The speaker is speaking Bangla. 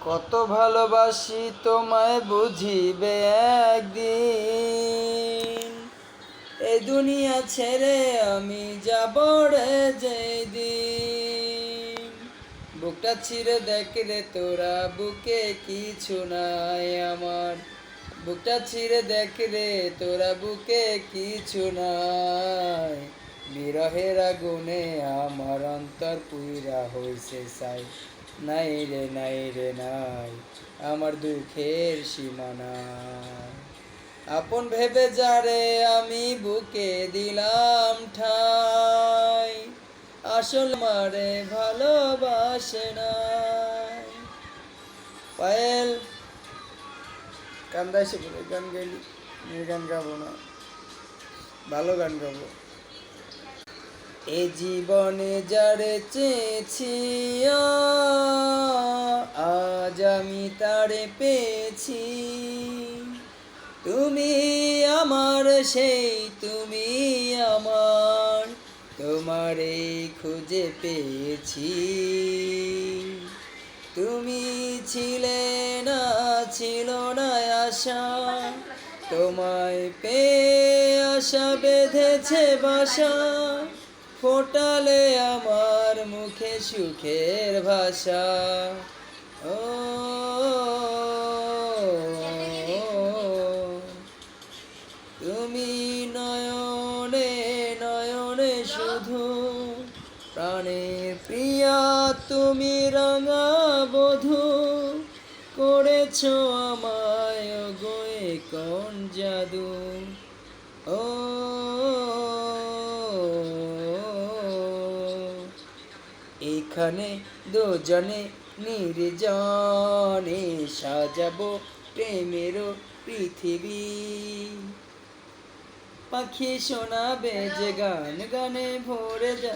কত ভালোবাসি তোমায় বুঝিবে একদিন, এই দুনিয়া ছেড়ে আমি যাব রে যেদিন। বুকটা ছিঁড়ে দেখ রে তোরা, বুকে কিছু নাই আমার। বুকটা ছিঁড়ে দেখ রে তোরা, বুকে কিছু নাই। বিরহের আগুনে আমার অন্তর পুইরা হইছে ছাই। নাই রে নাই রে নাই, আমার দুঃখের সীমানা। আপন ভেবে যারে আমি বুকে দিলাম ঠাই, আসল মারে ভালোবাসে না। পায়েল কান্দা এসে বলে গান গাইলি, গান গাবো না, ভালো গান গাবো। এ জীবনে যারে চেয়েছি আজ আমি তারে পেয়েছি। তুমি আমার সেই তুমি আমার, তোমারে খুঁজে পেয়েছি। তুমি ছিলে না, ছিল না আশা, তোমায় পেয়ে আশা বেঁধেছে বাসা। ফোটালে আমার মুখে সুখের ভাষা। ও তুমি নয়নে নয়নে শুধু, প্রাণের প্রিয়া তুমি রাঙা বধূ। করেছো আমায় গোয়ে কোন জাদু। ও এখানে দুজনে নির্জনে সাজাবো প্রেমের পৃথিবী। পাখি শোনাবে যে গান, গানে ভরে যা।